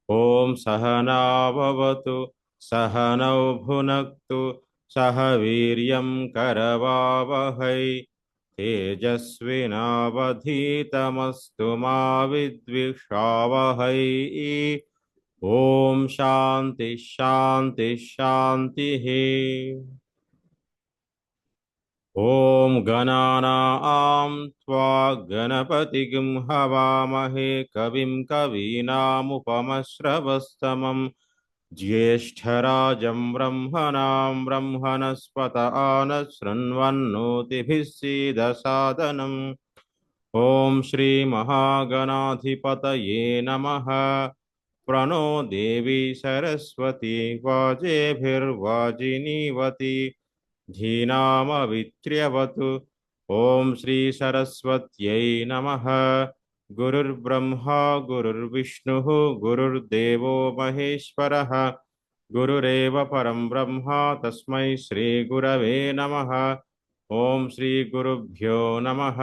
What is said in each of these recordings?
ओम सहनाववतु सहनौ भुनक्तु सह वीर्यं करवावहै तेजस्विनावधीतमस्तु मा विद्विषावहै। ओम शांति शांति शांति। ओम गणानां त्वा गणपतिगं हवामहे कविं कवीनामुपमश्रवस्तमं ज्येष्ठराजं ब्रह्मणां ब्रह्मणस्पत आनशृण्वन्नोतिभिः सीदसादनम्। ओम श्री महागणाधिपतये नमः। प्रणो देवी सरस्वती वाजेभिर्वाजिनीवती धीनामवित्र्यवतु। ओम श्री सरस्वत्यै नमः। गुरुर्ब्रह्मा गुरुर्विष्णुः गुरुर्देवो महेश्वरः गुरुरेव परं ब्रह्म तस्मै श्री गुरवे नमः। ओम श्री गुरुभ्यो नमः।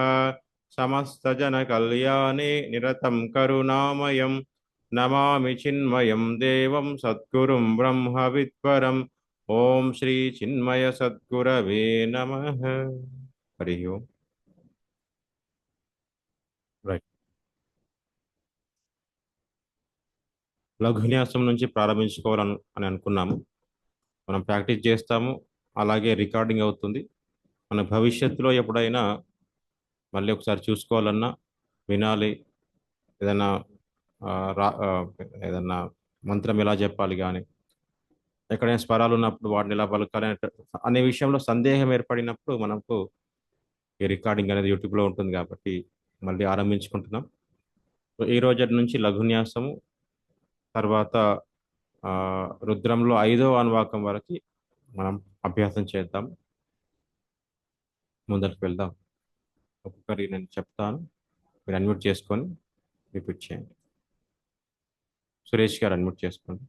समस्त जन कल्याणे निरतं करुणामयं नमामि चिन्मयं देवं सद्गुरुं ब्रह्म विद्वरम्। ओम श्री चिन्मय सद्गुरवे नमः। हरि ओम। రైట్, లఘున్యాసం నుంచి ప్రారంభించుకోవాలని అనుకున్నాము. మనం ప్రాక్టీస్ చేస్తాము, అలాగే రికార్డింగ్ అవుతుంది. మన భవిష్యత్తులో ఎప్పుడైనా మళ్ళీ ఒకసారి చూసుకోవాలన్నా, వినాలి, ఏదైనా ఆ, రా ఆ, ఏదన్నా మంత్రం ఎలా చెప్పాలి కానీ, ఎక్కడైనా స్వరాలు ఉన్నప్పుడు వాటిని ఎలా పలకాలి అనే విషయంలో సందేహం ఏర్పడినప్పుడు మనకు ఈ రికార్డింగ్ అనేది యూట్యూబ్లో ఉంటుంది కాబట్టి మళ్ళీ ఆరంభించుకుంటున్నాం. సో ఈ రోజు నుంచి లఘున్యాసము, తర్వాత ఆ, రుద్రంలో 5వ అనువాకం వరకు మనం అభ్యాసం చేద్దాం. ముందరికి వెళ్దాం. ఒక్కొక్కరి నేను చెప్తాను, మీరు అన్మ్యూట్ చేసుకొని రిపీట్ చేయండి. సురేష్ గారు అన్మ్యూట్ చేసుకోండి.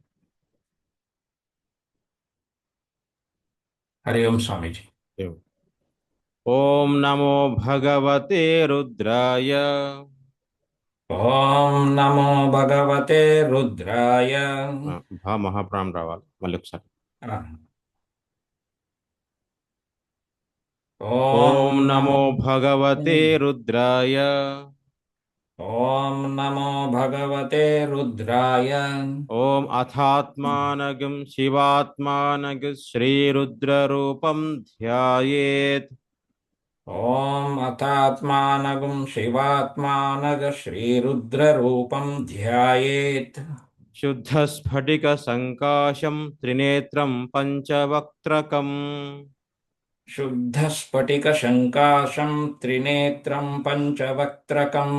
हरि ओम स्वामी जी। ओम नमो भगवते रुद्राय ओम नमो भगवते रुद्राय। भा महाप्राण रावाल मళ్ళీ ఒకసారి. ओम ओम नमो नमो भगवते रुद्राय ओम नमो भगवते रुद्राय। ओम अथात्मानगं शिवात्मानग श्रीरुद्ररूपं ध्यायेत्। ओम अथात्मानगं शिवात्मानग श्रीरुद्ररूपं ध्यायेत्। शुद्धस्फटिकसङ्काशं त्रिनेत्रं पञ्चवक्त्रकम् शुद्धस्फटिकशङ्काशं त्रिनेत्रं पञ्चवक्त्रकम्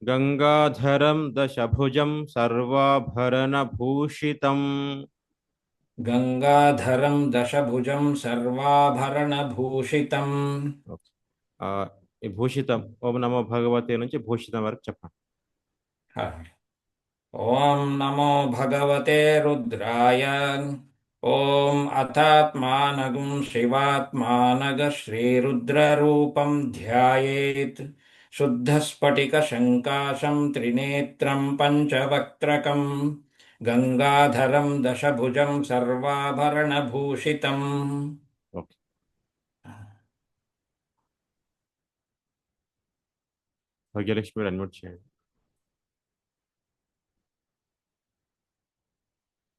गंगाधरं दशभुजं सर्वाभरणभूषितम्। गंगाधरं दशभुजं सर्वाभरणभूषितम्। ఈ భూషితం ఓం నమో భగవతే నుంచి భూషితం వరకు చెప్పండి. ओम नमो भगवते रुद्राय। ओम अथात्मानगं शिवात्मानग श्रीरुद्ररूपं ध्यायेत्। शुद्धस्फटिकशङ्काशं त्रिनेत्रं पञ्चवक्त्रकं गंगाधरं दशभुजं सर्वाभरणभूषितम्। ఓకే, భాగ్యలక్ష్మి అన్మ్యూట్ చేయండి.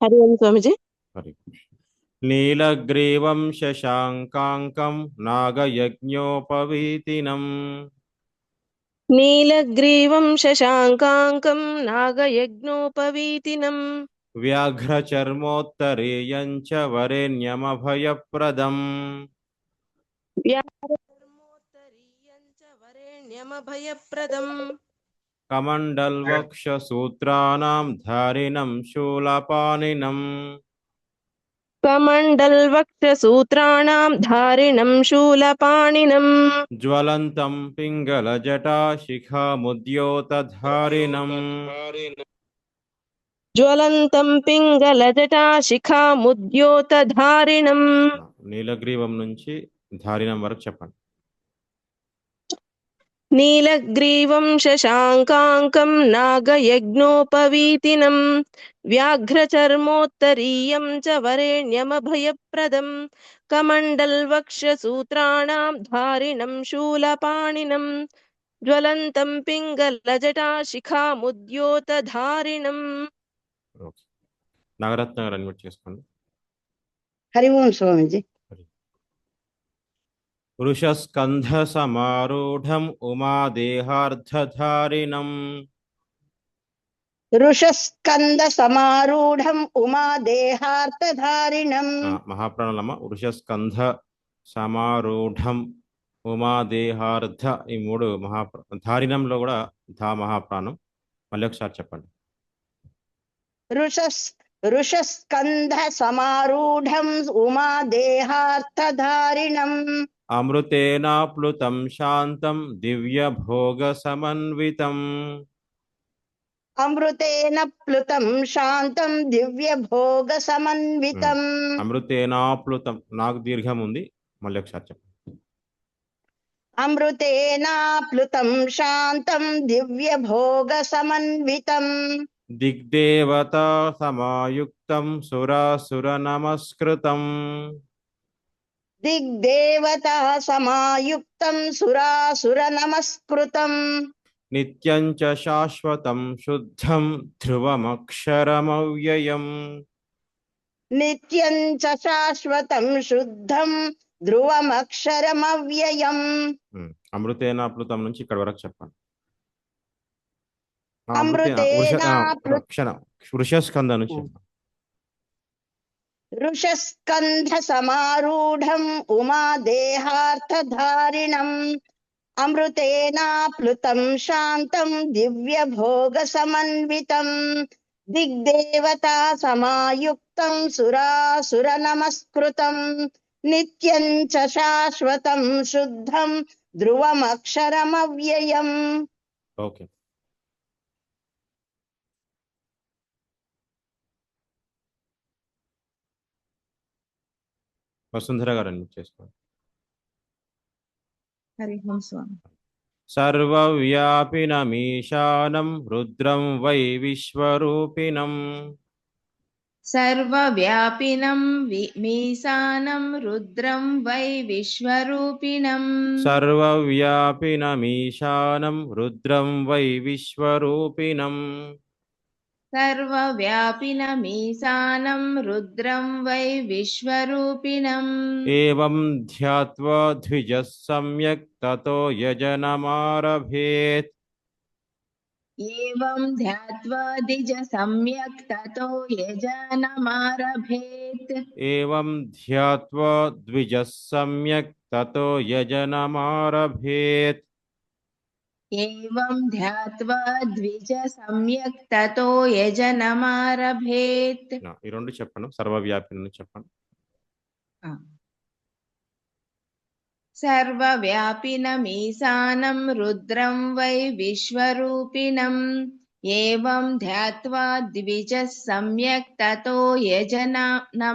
हरि ओम स्वामी जी। హరి నీలగ్రీవం శశాంకాంకం నాగయజ్ఞోపవీతినం नीलग्रीवं शशाङ्काङ्कं नागयज्ञोपवीतिनम् వ్యాఘ్రచర్మోత్తరేయం చ వరేణ్యమభయప్రదం व्याघ्रधर्मोत्तरीयं च वरेण्यमभयप्रदम् కమండల్వక్షసూత్రాణం ధారిణం శూలపానినం कमण्डलवक्षसूत्राणां धारिणं शूलपाणिनम् ज्वलन्तं पिङ्गलजटाशिखामुद्योतधारिणम् ज्वलन्तं पिङ्गलजटाशिखामुद्योतधारिणम्। నీలగ్రీవం నుంచి ధారిణం వరకు చెప్పండి. నీలగ్రీవం శశాంకాంకం నాగయజ్ఞోపవీతినం వ్యాఘ్రచర్మోత్తరీయం చ వరేణ్యమభయప్రదం కమండల్వక్షసూత్రాణాం ధారిణం శూలపాణినం జ్వలంతం పింగళజటాశిఖాముద్యోతధారిణం. ఓకే. నాగరత్న గారు అన్మ్యూట్ చేసుకోండి. హరి ఓం స్వామిజీ. వృషస్కంధ సమారూఢం ఉమాదేహార్ధధారిణం ఋషస్కంద సమారూఢం ఉమాదేహార్తధారిణం. మహాప్రాణులమ్మ. వృషస్కంధ సమారూఢం ఉమాదేహార్ధ, ఈ మూడు ధారిణంలో కూడా ధా మహాప్రాణం. మళ్ళీ ఒకసారి చెప్పండి. ఋషస్కంద సమారూఢం ఉమాదేహార్తధారిణం. అమృతేనాప్లుతం శాంతం దివ్యభోగ సమన్వితం. అమృతేన ప్లుతం శాంతం దివ్యభోగ సమన్వితం. అమృతేనాప్లుతం, నాకు దీర్ఘం ఉంది, మళ్ళీ ఒకసారి చెప్పండి. అమృతేన ప్లుతం శాంతం దివ్యభోగ సమన్వితం. దిగ్దేవతా సమాయుక్తం సురాసుర నమస్కృతం. దిగ్దేవతా సమాయుక్తం సురాసుర నమస్కృతం. నిత్యం చ శాశ్వతం శుద్ధం ధ్రువమక్షరమవ్యయం. నిత్యం చ శాశ్వతం శుద్ధం ధ్రువమక్షరమవ్యయం. అమృతేనాప్లుతం నుంచి ఇక్కడ వరకు చెప్పండి. వృషస్కంద నుంచి చెప్పండి. ఋషస్కంధ సమారూఢం ఉమాదేహార్తధారిణం అమృతేనాప్లుతం శాంతం దివ్యభోగ సమన్వితం. దిగ్దేవతా సమాయుక్తం సురాసుర నమస్కృతం. నిత్యం చ శాశ్వతం శుద్ధం ధ్రువమక్షరమవ్యయం. ఓకే. వసుంధర గారు అన్మ్యూట్ చేసుకోండి. హరి ఓం స్వామి. సర్వవ్యాపినమీశానం రుద్రం వై విశ్వరూపిణం. సర్వవ్యాపినం మీశానం రుద్రం వై విశ్వరూపిణం. సర్వవ్యాపినమీశానం రుద్రం వై విశ్వరూపిణం. సర్వవ్యాపినమీశానం రుద్రం వై విశ్వరూపిణం. ఏవం ధ్యాత్వా ద్విజః సమ్యక్ తతో యజనమారభేత్. ఏవం ధ్యాత్వా ద్విజ సమ్యక్ తతో యజనమారభేత్. ఏవం ధ్యాత్వా ద్విజః సమ్యక్ తతో యజనమారభేత్. ఏవం ధ్యాత్వా ద్విజ సమ్యక్ తతో యజనమారభేత్. ఈ రెండు చెప్పండి. సర్వవ్యాపిని చెప్పండి. సర్వవ్యాపినమీశానం రుద్రం వై విశ్వరూపిణం. ఏవం ధ్యాత్వా ద్విజః సమ్యక్ తతో యజనమారభేత్.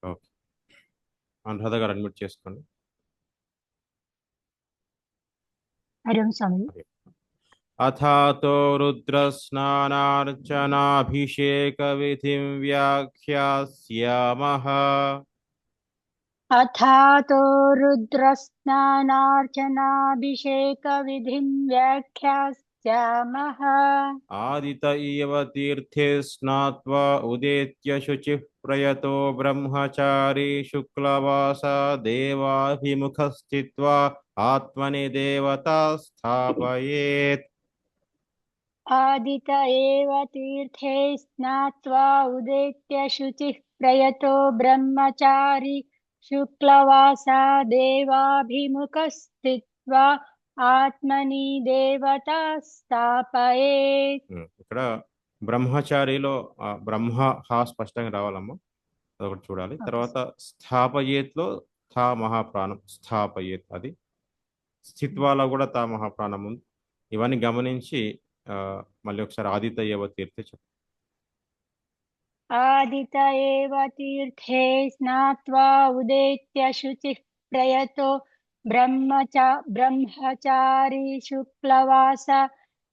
ఓకే. అనురాధ గారు అడ్మిట్ చేసుకోండి. అథాతో రుద్రస్నానార్చనాభిషేక విధిం వ్యాఖ్యాస్యామః. అథాతో రుద్రస్నానార్చనాభిషేక విధిం వ్యాఖ్యాస్యామః. ఆదిత ఇవ తీర్థే స్నాత్వా ఉదేత్య శుచిః ప్రయతో బ్రహ్మచారీ శుక్లవాసా దేవాభిముఖ స్థిత్వా ఆత్మని దేవతా స్థాపయేత్. ఆదిత ఏవ తీర్థే స్నాత్వా ఉదేత్య శుచిః ప్రయతో బ్రహ్మచారి శుక్లవాసా దేవాభిముఖ స్థిత్వా ఆత్మని దేవతా స్థాపయేత్. ఇక్కడ బ్రహ్మచారిలో బ్రహ్మ హా స్పష్టంగా రావాలమ్మా, అదొకటి చూడాలి. తర్వాత స్థాపయేత్లో థా మహాప్రాణం, స్థాపయేత్ అది. స్థిత్వాలో కూడా తా మహాప్రాణం ఉంది. ఇవన్నీ గమనించి మళ్ళీ ఒకసారి ఆదిత ఏవ తీర్థే చెప్పు. ఆదిత ఏవ తీర్థే స్నాత్వా ఉదేత్య శుచిః ప్రయతో ब्रह्मचारी शुक्लवास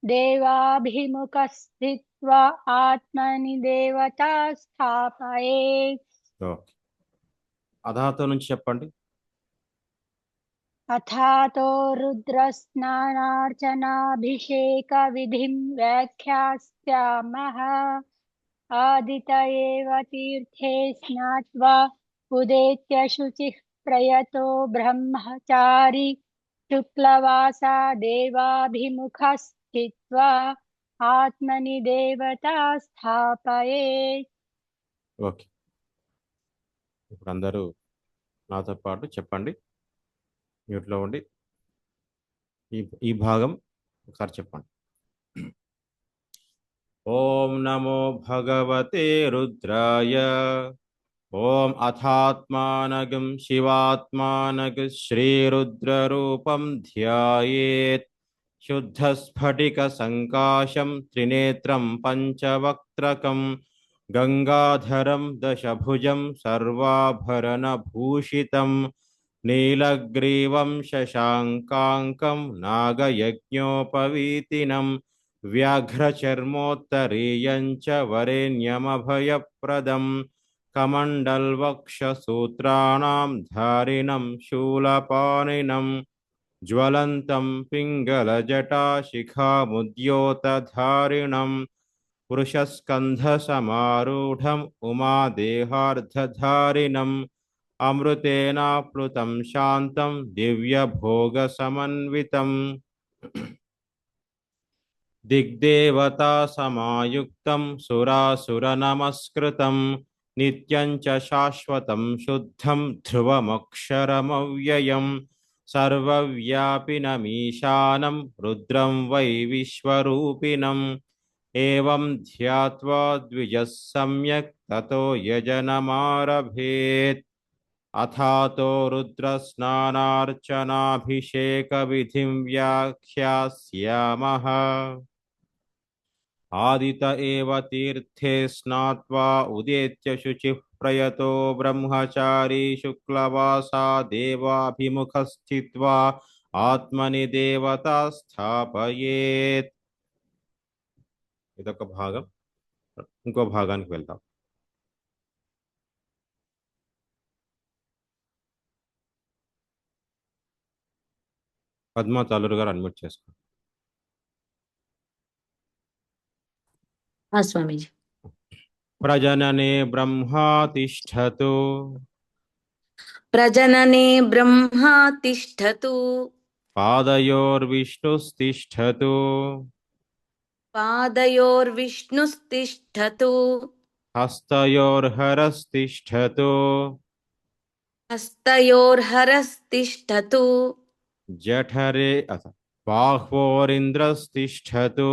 देवाभिमुखः स्थित्वा आत्मनि देवता स्थापयेत्। ఓకే. అధాతో నుంచి చెప్పండి. अथातो रुद्रस्नानार्चनाभिषेकविधिं व्याख्यास्यामः। आदित एव तीर्थे स्नात्वा उदेत्य शुचिः प्रयतो ब्रह्मचारी शुक्लवासा देवाभिमुखः स्थित्वा आत्मनि देवता स्थापयेत्। ఓకే. ఇప్పుడు అందరూ నాతో పాటు చెప్పండి. మ్యూట్లో ఉండి ఈ ఈ భాగం ఒకసారి చెప్పండి. ఓం నమో భగవతే రుద్రాయ. ఓం అథాత్మానగం శివాత్మానగ శ్రీరుద్రరూపం ధ్యాయేత్. శుద్ధస్ఫటిక సంకాశం త్రినేత్రం పంచవక్త్రకం గంగాధరం దశభుజం సర్వాభరణభూషితం నీలగ్రీవం శశాంకాంకం నాగయజ్ఞోపవీతినం వ్యాఘ్రచర్మోత్తరీయం చ వరేణ్యమభయప్రదం కమండల్వక్షసూత్రాణం ధారిణం శూలపాణినం జ్వలంతం పింగళజటాశిఖాముద్యోతధారిణం పురుషస్కంధసమారూఢం ఉమాదేహార్ధధారిణం అమృతేనాప్లుతం శాంతం దివ్యభోగసమన్వితం దిగ్దేవతాసమాయుక్తం సురాసురనమస్కృతం నిత్యం చ శాశ్వతం శుద్ధం ధ్రువమక్షరమవ్యయం సర్వవ్యాపినమీశానం రుద్రం వై విశ్వరూపిణం ఏవం ధ్యాత్వా ద్విజः సమ్యక్ తతో యజనమారభేత్. అథాతో రుద్రస్నానార్చనాభిషేకవిధిం వ్యాఖ్యాస్యామః. ఆదిత ఏవ తీర్థే స్నాత్వా ఉదేత్య శుచిః ప్రయతో బ్రహ్మచారీ శుక్లవాసా దేవాభిముఖः స్థిత్వా ఆత్మని దేవతా స్థాపయేత్. ఇదొక భాగం. ఇంకో భాగానికి వెళ్దాం. పద్మా తాలూరు గారు అన్మ్యూట్ చేసుకోండి. స్వామీజీ. ప్రజననే బ్రహ్మా తిష్టతు. ప్రజననే బ్రహ్మా తిష్టతు. పాదయోర్విష్ణుస్తిష్టతు. పాదయోర్విష్ణుస్తిష్టతు. హస్తయోర్హరస్తిష్టతు. హస్తయోర్హరస్తిష్టతు. జఠరే బాహ్వోరింద్రస్తిష్టతు.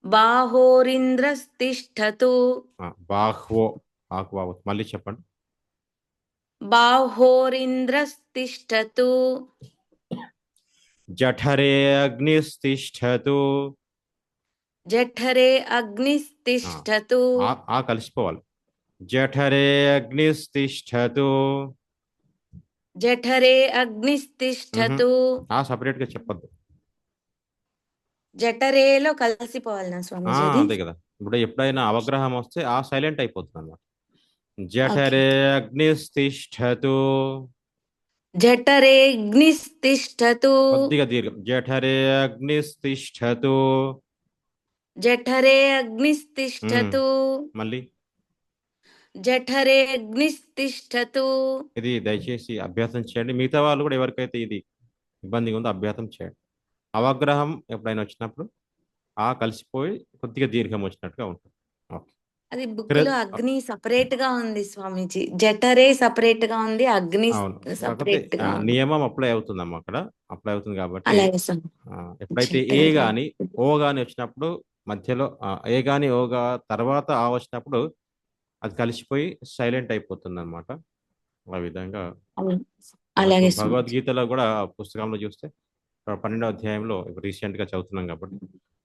బాహోరింద్రస్తిష్టతు. బాహ్వో ఆకు మళ్ళీ చెప్పండి. బాహోరింద్రస్తిష్టతు. జఠరే అగ్నిస్తిష్టతు. జఠరే అగ్నిస్తిష్టతు. ఆ కలిసిపోవాలి. జఠరే అగ్నిస్తిష్టతు. జఠరే అగ్నిస్తిష్టతు. ఆ సపరేట్ గా చెప్పద్దు. జఠరేలో కలిసిపోవాలి నా స్వామీజీ. అంతే కదా. ఇప్పుడు ఎప్పుడైనా అవగ్రహం వస్తే ఆ సైలెంట్ అయిపోతుంది అన్నమాట. జఠరే అగ్నిస్తిష్టతు. జఠరే అగ్నిస్తిష్టతు. కొద్దిగా దీర్ఘం. జఠరే అగ్నిస్తిష్టతు. జఠరే అగ్నిస్తిష్టతు. మళ్ళీ జఠరే అగ్నిస్తిష్టతు. ఇది దయచేసి అభ్యాసం చేయండి. మిగతా వాళ్ళు కూడా ఎవరికైతే ఇది ఇబ్బందిగా ఉందో అభ్యాసం చేయండి. అవగ్రహం ఎప్పుడైనా వచ్చినప్పుడు ఆ కలిసిపోయి కొద్దిగా దీర్ఘం వచ్చినట్టుగా ఉంటుంది. ఓకే. అది బుక్ లో అగ్ని సపరేట్ గా ఉంది స్వామీజీ. జఠరే సపరేట్ గా ఉంది, అగ్ని సపరేట్ గా ఉంది. నియమం అప్లై అవుతుందమ్మా. అక్కడ అప్లై అవుతుంది కాబట్టి అలాగే ఎప్పుడైతే ఏ గాని ఓ గాని వచ్చినప్పుడు మధ్యలో ఏ గాని ఓగా తర్వాత ఆ వచ్చినప్పుడు అది కలిసిపోయి సైలెంట్ అయిపోతుంది అనమాట. ఆ విధంగా అలాగే భగవద్గీతలో కూడా పుస్తకంలో చూస్తే 12వ అధ్యాయంలో రీసెంట్ గా చదువుతున్నాం కాబట్టి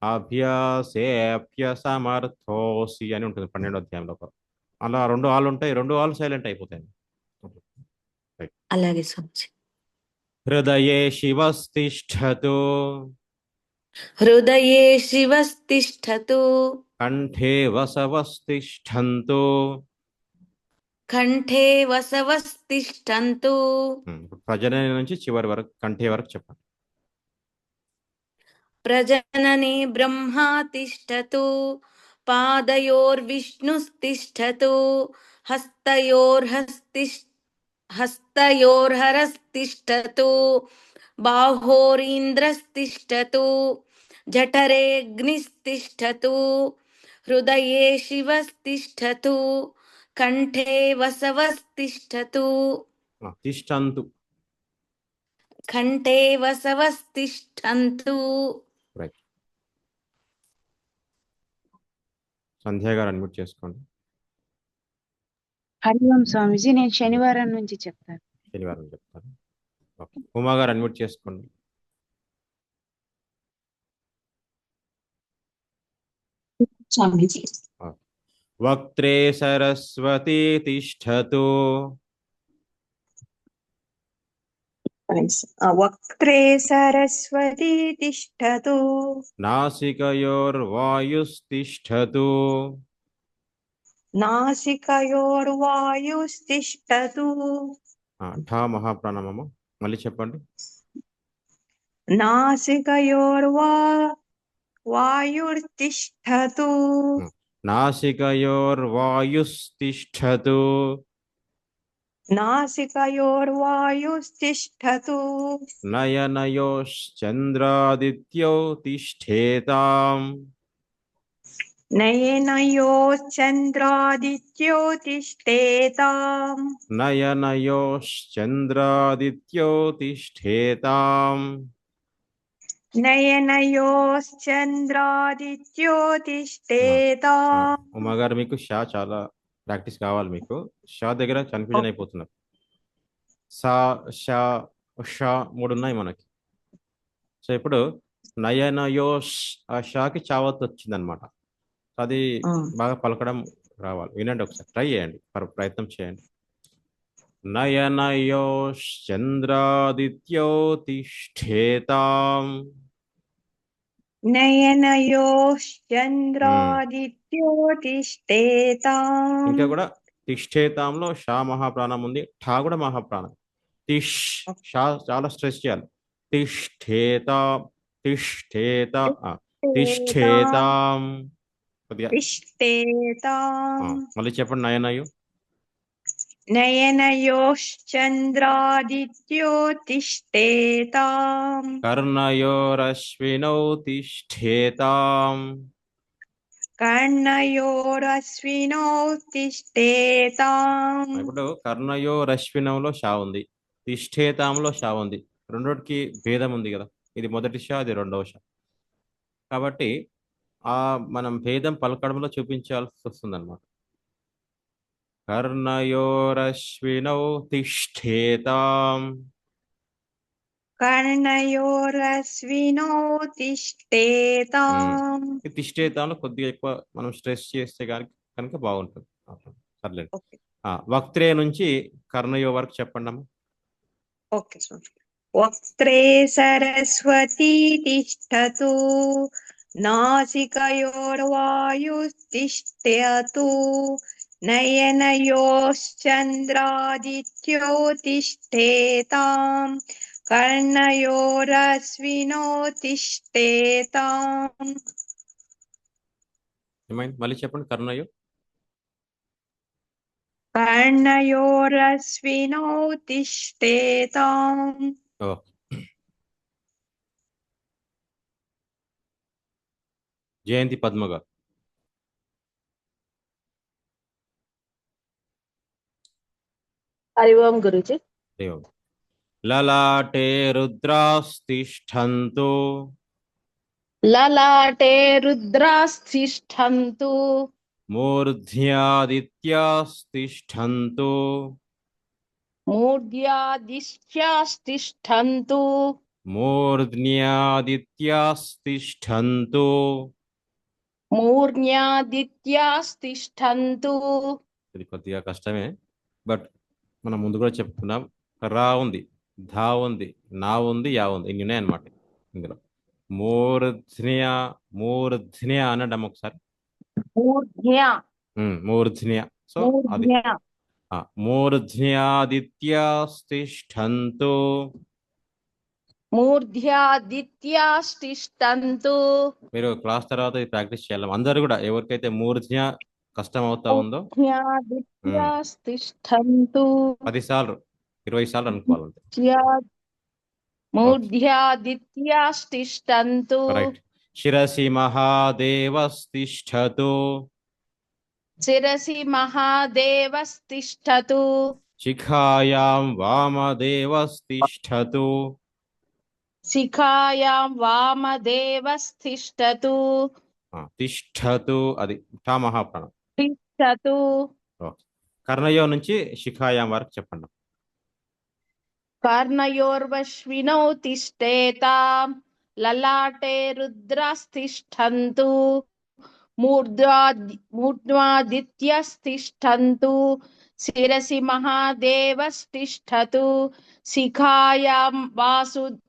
అభ్యాసేప్య సమర్థోసి అని ఉంటుంది 12వ అధ్యాయంలో. అలా 2 ఆలు ఉంటాయి. 2 ఆలు సైలెంట్ అయిపోతాయి. అలాగే స్వామి. హృదయే శివస్తిష్ఠతు హృదయే శివస్తిష్ఠతు కంఠే వసవస్తిష్ఠन्तు. కంఠే వసవస్తిష్ఠन्तు. ఇప్పుడు ప్రజనన నుంచి చివరి వరకు కంఠే వరకు చెప్పండి. ప్రజననే బ్రహ్మా తిష్టతు పాదయోర్విష్ణుస్తిష్టతు హస్తయోర్హరస్తిష్టతు బాహోరీంద్రస్తిష్టతు జఠరేऽగ్నిస్తిష్టతు హృదయే శివస్తిష్టతు కంఠే వసవస్తిష్టతు. తిష్టంతు. కంఠే వసవస్తిష్టంతు. రైట్. సంధ్య గారు అన్మ్యూట్ చేసుకోండి. హరి ఓం స్వామీజీ, నేను శనివారం నుంచి చెప్తాను. శనివారం చెప్తారు. ఓకే. ఉమా గారు అన్మ్యూట్ చేసుకోండి. స్వామీజీ. వక్త్రే సరస్వతి తిష్టతు వక్త్రే సరస్వతి తిష్టతు నాసికయోర్వాయుస్తిష్టతు నాసికయోర్వాయుస్తిష్టతు. ఠా మహాప్రాణమము మళ్ళీ చెప్పండి. వాయుర్తిష్టతు. నాసికయోర్వాయుస్తిష్టతు నాసికయోర్వాయుస్తిష్టతు. నయనయోశ్చంద్రాదిత్యౌ తిష్ఠేతాం. నయనయోశ్చంద్రాదిత్యో తిష్టేతాం. నయనయోశ్చంద్రాదిత్యౌ తిష్ఠేతాం. నయనయోశ్చంద్రాదిత్యో తిష్టేతాం. ఉమ్మగారు మీకు షా చాలా ప్రాక్టీస్ కావాలి. మీకు షా దగ్గర కన్ఫ్యూజన్ అయిపోతున్నారు. సా షా షా మూడు ఉన్నాయి మనకి. సో ఇప్పుడు నయనయోష్ ఆ షాకి చావత్ వచ్చింది అనమాట. అది బాగా పలకడం రావాలి. వినండి ఒకసారి, ట్రై చేయండి, ప్రయత్నం చేయండి. నయనయోశ్చంద్రాదిత్యౌ తిష్ఠేతాం. నయనయోశ్చంద్రాదిత్యో తిష్టేతాం. ఇంకా కూడా తిష్ఠేతాంలో షా మహాప్రాణం ఉంది, ఠా కూడా మహాప్రాణం. తిష్ షా చాలా స్ట్రెస్ చేయాలి. తిష్ఠేతా తిష్ఠేతా తిష్ఠేతాం. మళ్ళీ చెప్పండి. నయనయు నయనయోశ్చంద్రాదిత్యో తిష్టేతాం. కర్ణయోరశ్వినౌ తిష్ఠేతాం. కర్ణయోరశ్వినో తిష్టేతాం. ఇప్పుడు కర్ణయోరశ్వినంలో షా ఉంది, తిష్ఠేతాంలో షా ఉంది. రెండోటికి భేదం ఉంది కదా. ఇది మొదటి షా, అది రెండవ షా. కాబట్టి మనం భేదం పలకడంలో చూపించాల్సి వస్తుంది అనమాట. కర్ణయోరశ్వినౌ తిష్ఠేతాం. కర్ణయోరశ్వినో తిష్టేతాం. తిష్ఠేతాంలో కొద్దిగా ఎక్కువ మనం స్ట్రెస్ చేస్తే కనుక బాగుంటుంది. సర్లేదు. వక్త్రే నుంచి కర్ణయో వరకు చెప్పండి అమ్మ. Okay sir. వక్త్రే సరస్వతి తిష్టతు నాసికయోర్వాయుస్తిష్టతు నయనయోశ్చంద్రాదిత్యో తిష్టేతాం. కర్ణయోరశ్వినో తిష్టేతాం. ఏమైంది? మళ్ళీ చెప్పండి. కర్ణయో కర్ణయోరశ్వినో తిష్టేతాం. జయంతి పద్మ గారు. హరి ఓం గురుజీ. లలాటే రుద్రాస్తిష్ఠन्तు. లలాటే రుద్రాస్తిష్ఠन्तు. మూర్ధ్యాదిత్యాస్తిష్ఠन्तు. మూర్ధ్యాదిత్యాస్తిష్ఠन्तు. మూర్ధ్యాదిత్యాస్తిష్ఠन्तు. మూర్ధ్యాదిత్యాస్తిష్ఠन्तు. ఇది కొద్దిగా కష్టమే, బట్ మనం ముందు కూడా చెప్పుకున్నాం. రా ఉంది, ధా ఉంది, నా ఉంది, యా ఉంది, ఇన్ని ఉన్నాయి అనమాట ఇందులో. మూర్ధ్న్య, మూర్ధ్న్య అనడం ఒకసారి. మూర్ధ్య మూర్ధ్న్య. సో అది మూర్ధ్య మూర్ధ్న్యాదిత్యాస్తిష్ఠन्तు. మూర్ధ్యాదిత్యాస్తిష్టంతు. మీరు క్లాస్ తర్వాత ఇది ప్రాక్టీస్ చేయాలి అందరూ కూడా. ఎవరికైతే మూర్ధ్న్య కష్టం అవుతా ఉందో మూర్ధ్యాదిత్యాస్తిష్టంతు. 10 సార్లు 20 సార్లు అనుకోవాలంటే. మూర్ధ్యాదిత్యాస్తిష్టంతు. రైట్. శిరసి మహాదేవస్తిష్ఠతు. శిరసి మహాదేవస్తిష్టతు. శిఖాయాం వామదేవస్తిష్ఠతు. శిఖాయాం వామదేవస్తిష్టతు. తిష్ఠతు అది టా మహాప్రాణం. తిష్టతు. ఓకే. కర్ణయో నుంచి శిఖాయాం వరకు చెప్పండి. కర్ణయోర్వశ్వినౌ తిష్టేతాం లలాటే రుద్రాస్తిష్టంతు. మూర్ధ్వాదిత్యస్తిష్టంతు. శిరసి మహాదేవస్తిష్టతు. శిఖాయాం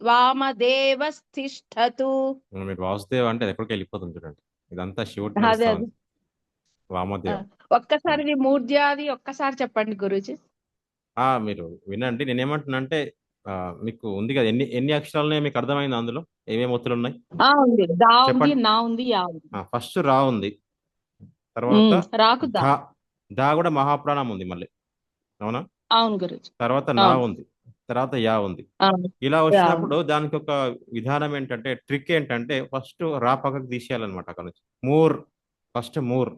వామదేవస్తిష్టతు. మీరు వాసుదేవ అంటే అది ఎక్కడికి వెళ్ళిపోతుంది చూడండి. ఇదంతా శివుడు అదే నడుస్తా అదే. ఉంది. వామదేవ. ఒక్కసారి మూర్ధ్యాది ఒక్కసారి చెప్పండి గురూజీ. మీరు వినండి. నేనేమంటున్నా అంటే మీకు ఉంది కదా, ఎన్ని ఎన్ని అక్షరాలు మీకు అర్థమైంది అందులో ఏమేమి ఒత్తులు ఉన్నాయి ఉంది. దా ఉంది, చెప్పండి. నా ఉంది, యా ఉంది. ఫస్ట్ రా ఉంది, తర్వాత రాకు దా. ధా, ధా కూడా మహాప్రాణం ఉంది మళ్ళీ, అవునా? అవును గురూజీ. తర్వాత నా అవును. ఉంది, తర్వాత యా ఉంది. అవును. ఇలా వచ్చినప్పుడు దానికి ఒక విధానం ఏంటంటే, ట్రిక్ ఏంటంటే ఫస్ట్ రా పక్కకు తీసేయాలన్నమాట. అక్కడ నుంచి మూర్, ఫస్ట్ మూర్.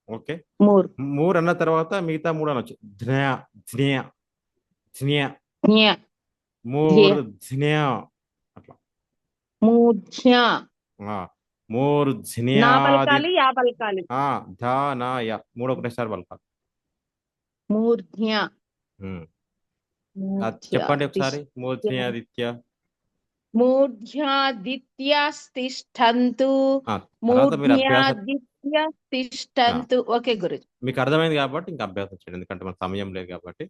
ఓకే, మూర్. మూర్ అన్న తర్వాత మిగతా మూడు అనొచ్చు. ధ్న్య, ధ్న్య, ధ్న్య, జ్ఞ. మూర్ ధ్న్య, అట్లా. మూర్ధ్య. మూర్ నా ధ్న్యాది. పలకాలి, యా పలకాలి. ధా నా యా మూడు ఒకటేసారి పలకాలి. మూర్ధ్య. చెప్పండి ఒకసారి. మూర్ధ్న్యాదిత్య. మూర్ధ్యాదిత్యాస్తిష్టంతు. తర్వాత మీరు అభ్యాసం, మూర్ధ్యాదిత్యాస్తిష్టంతు. ఓకే గురూజీ. మీకు అర్థమైంది కాబట్టి ఇంకా అభ్యాసం చేయండి, ఎందుకంటే మనకు సమయం లేదు కాబట్టి.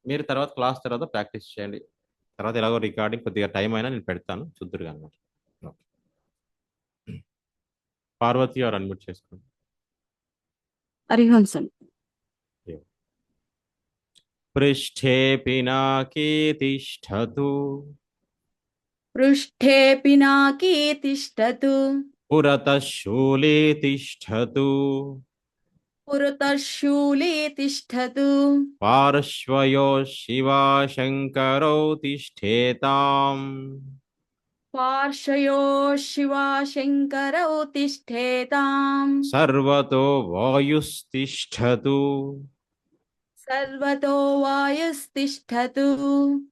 మీరు తర్వాత క్లాస్ తర్వాత ప్రాక్టీస్ చేయండి. తర్వాత ఎలాగో రికార్డింగ్ కొద్దిగా టైం అయినా నేను పెడతాను, చూద్దురుగా అన్నమాట. పార్వతి గారు అన్మ్యూట్ చేసుకోండి. హరిహంసన్. పృష్ఠే పినాకే తిష్టతు. పృష్ఠే పినాకీ తిష్టతు. పురతః శూలే తిష్టతు. పురతః శూలే తిష్టతు. పార్శ్వయో శివశంకరౌ తిష్ఠేతాం. పార్శ్వయో శివశంకరౌ తిష్ఠేతాం. సర్వతో వాయుస్తిష్టతు. సర్వతో వాయుస్తిష్టతు.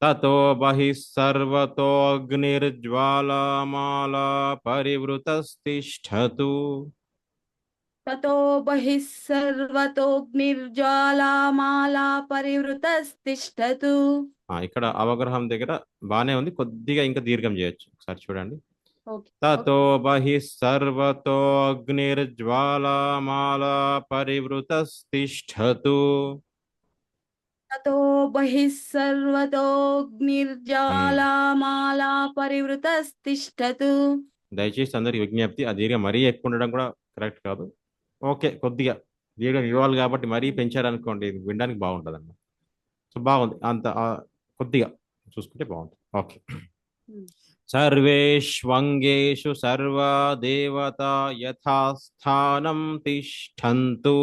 తతో బహిః సర్వతో అగ్నిర్జ్వాలామాలా పరివృతస్తిష్టతు. తతో బహిః సర్వతోగ్నిర్జ్వాలామాలా పరివృతస్తిష్టతు. ఇక్కడ అవగ్రహం దగ్గర బానే ఉంది, కొద్దిగా ఇంకా దీర్ఘం చేయొచ్చు. ఒకసారి చూడండి. ఓకే. తతో బహిః సర్వతో అగ్నిర్జ్వాలామాలా పరివృతస్తిష్టతు. తతో బహిః సర్వతోగ్నిర్జ్వాలామాలా పరివృతస్తిష్టతు. దయచేసి అందరికి విజ్ఞప్తి, ఆ దీర్ఘం మరీ ఎక్కువ ఉండడం కూడా కరెక్ట్ కాదు. ఓకే, కొద్దిగా దీర్ఘం ఇవ్వాలి కాబట్టి మరీ పెంచారనుకోండి ఇది వినడానికి బాగుంటుంది అన్నమాట. సో బాగుంది, అంత కొద్దిగా చూసుకుంటే బాగుంటుంది. ఓకే. సర్వేష్వంగేషు సర్వా దేవతా యథాస్థానం తిష్టంతు.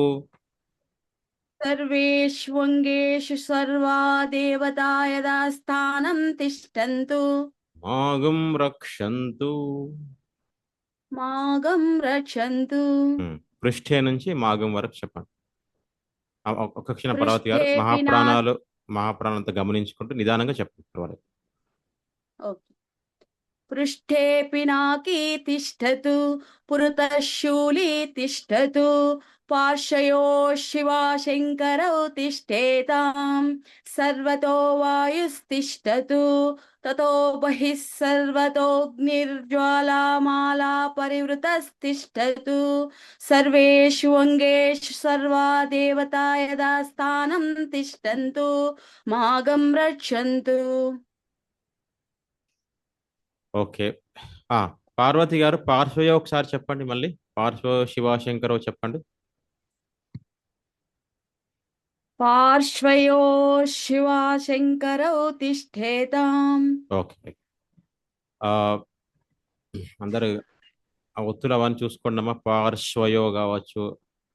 సర్వేష్వంగేషు సర్వా దేవతా యథాస్థానం తిష్టంతు. మాగం రక్షంతు. మాగం రక్షంతు. పృష్ఠే నుంచి మాగం వరకు చెప్పండి. ఒక క్షణం పర్వతి గారు. పృష్ఠే మహాప్రాణంతో గమనించుకుంటూ నిదానంగా చెప్పండి పర్వాలేదు. ఓకే. పృష్ఠే పినాకీ తిష్టతు. పురతః శూలీ తిష్టతు. पार्श्वयो शिवा शङ्करौ तिष्ठेतां सर्वतो वायुस्तिष्ठतु ततो बहिः सर्वतोऽग्निर्ज्वालामाला परिवृतस्तिष्ठतु सर्वेषु अङ्गेषु सर्वा देवता यदा स्थानं तिष्ठन्तु मागं रक्षन्तु. ఓకే. పార్వతి గారు పార్శ్వయో ఒకసారి చెప్పండి మళ్ళీ. పార్శ్వ శివశంకరో చెప్పండి. పార్శ్వయో శివా శంకరౌ తిష్ఠేతాం. ఓకే. అందరు ఆ ఒత్తులు అవన్నీ చూసుకోండి అమ్మా. పార్శ్వయో కావచ్చు,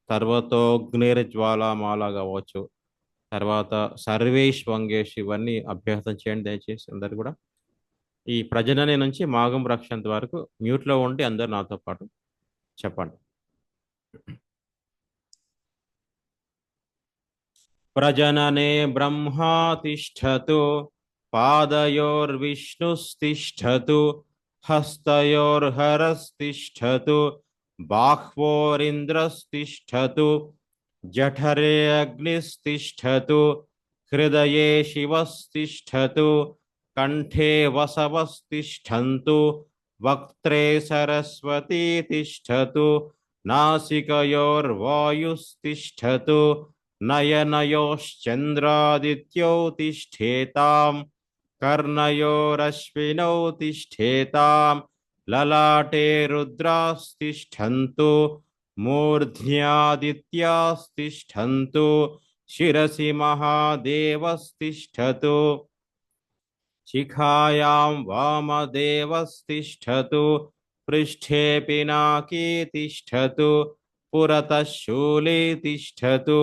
సర్వతోగ్నిర్జ్వాలామాల కావచ్చు, తర్వాత సర్వేష్ వంగేష్, ఇవన్నీ అభ్యాసం చేయండి దయచేసి అందరు కూడా. ఈ ప్రజనని నుంచి మాగం రక్షంత వరకు మ్యూట్లో ఉండి అందరు నాతో పాటు చెప్పండి. ప్రజననే బ్రహ్మా తిష్ఠతు పాదయోర్విష్ణుస్తిష్ఠతు హస్తయోర్హరస్తిష్ఠతు బాహ్వోరింద్రస్తిష్ఠతు జఠరే అగ్నిస్తిష్ఠతు హృదయే శివస్తిష్ఠతు కంఠే వసవస్తిష్ఠन्तు వక్త్రే సరస్వతీ తిష్ఠతు నాసికయోర్వాయుస్తిష్ఠతు నయనయోశ్చంద్రాదిత్యౌ తిష్ఠేతాం కర్ణయోరశ్వినౌ తిష్ఠేతాం లలాటే రుద్రాస్తిష్ఠन्तు మూర్ధ్యాదిత్యాస్తిష్ఠन्तు శిరసి మహాదేవస్తిష్ఠతు शिखायां वामदेवस्तिष्ठतु पृष्ठे पिनाकी तिष्ठतु पुरतः शूली तिष्ठतु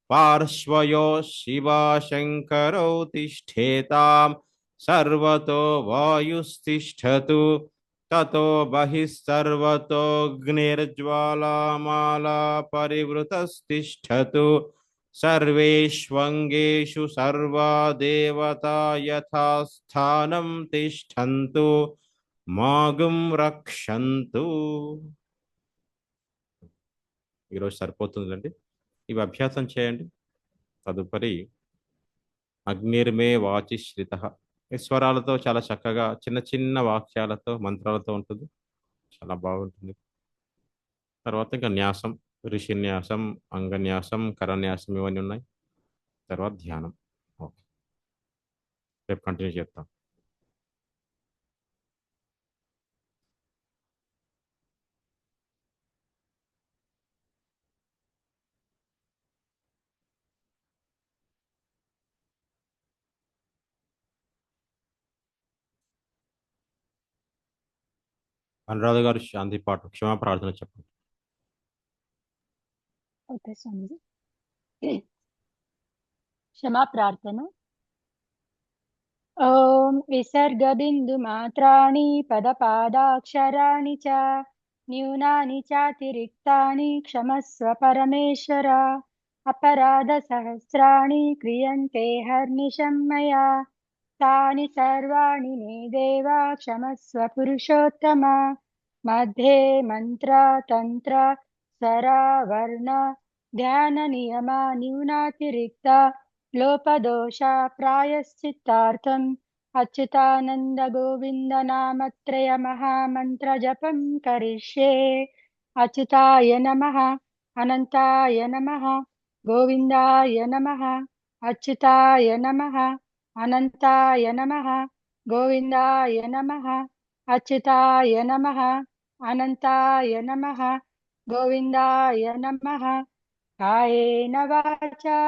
पार्श्वयो शिवाशङ्करौ तिष्ठेतां सर्वतो वायुस्तिष्ठतु ततो बहिः सर्वतोऽग्निर्ज्वालामाला परिवृतस्तिष्ठतु सर्वेष्वङ्गेषु सर्वा देवता यथा स्थानं तिष्ठन्तु మాగం రక్షంతు. ఈరోజు సరిపోతుందండి. ఇవి అభ్యాసం చేయండి. తదుపరి అగ్నిర్మే వాచి శ్రిత, ఈ స్వరాలతో చాలా చక్కగా చిన్న చిన్న వాక్యాలతో మంత్రాలతో ఉంటుంది, చాలా బాగుంటుంది. తర్వాత ఇంకా న్యాసం, ఋషిన్యాసం, అంగన్యాసం, కరన్యాసం ఇవన్నీ ఉన్నాయి. తర్వాత ధ్యానం. ఓకే, రేపు కంటిన్యూ చేద్దాం. అనురాధ గారు శాంతి పాటు క్షమా ప్రార్థన చెప్పండి. ఓకే స్వామిజీ. క్షమా ప్రార్థన. ఓం విసర్గ బిందు మాత్రాణి పదపాదాక్షరాణి చ న్యూనాని చాతిరిక్తాని క్షమస్వ పరమేశ్వర. అపరాధ సహస్రాణి క్రియంతే హర్నిశం మయా తాని సర్వాణి మే దేవ క్షమస్వ పురుషోత్తమ. మధ్యే మంత్ర తంత్ర స్వరా వర్ణ ధ్యాన నియమ న్యూనాతిరిక్త లోపదోష ప్రాయశ్చిత్తార్థం అచ్యుతానంద గోవింద నామత్రయ మహామంత్ర జపం కరిష్యే. అచ్యుతాయ నమః, అనంతాయ నమః, గోవిందాయ నమః. అచ్యుతాయ నమః, అనంతాయ నమః, గోవిందాయ నమః. అచ్యుతాయ నమః, అనంతాయ నమః, గోవిందాయ నమః. కాయేన వాచా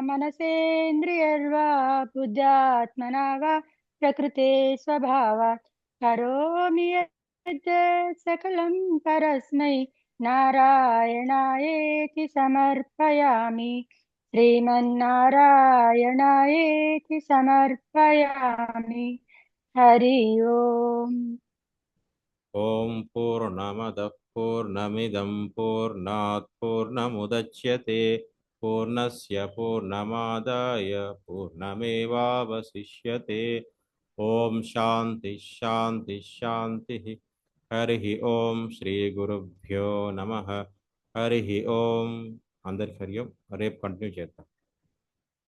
మనసేంద్రియర్వా బుద్ధ్యాత్మనా వా ప్రకృతే స్వభావాత్ కరోమి యత్ సకలం పరస్మై నారాయణాయేతి సమర్పయామి. శ్రీమన్నారాయణాయేతి సమర్పయామి. హరి ఓం. ఓం పూర్ణమద పూర్ణమిదం పూర్ణాత్ పూర్ణముదచ్యతే పూర్ణస్య పూర్ణమాదాయ పూర్ణమేవావశిష్యతే. ఓం శాంతి శాంతి శాంతి. హరి ఓం శ్రీ గురుభ్యో నమః. హరి ఓం. అందరికి హరి ఓం. రేపు కంటిన్యూ చేద్దాం.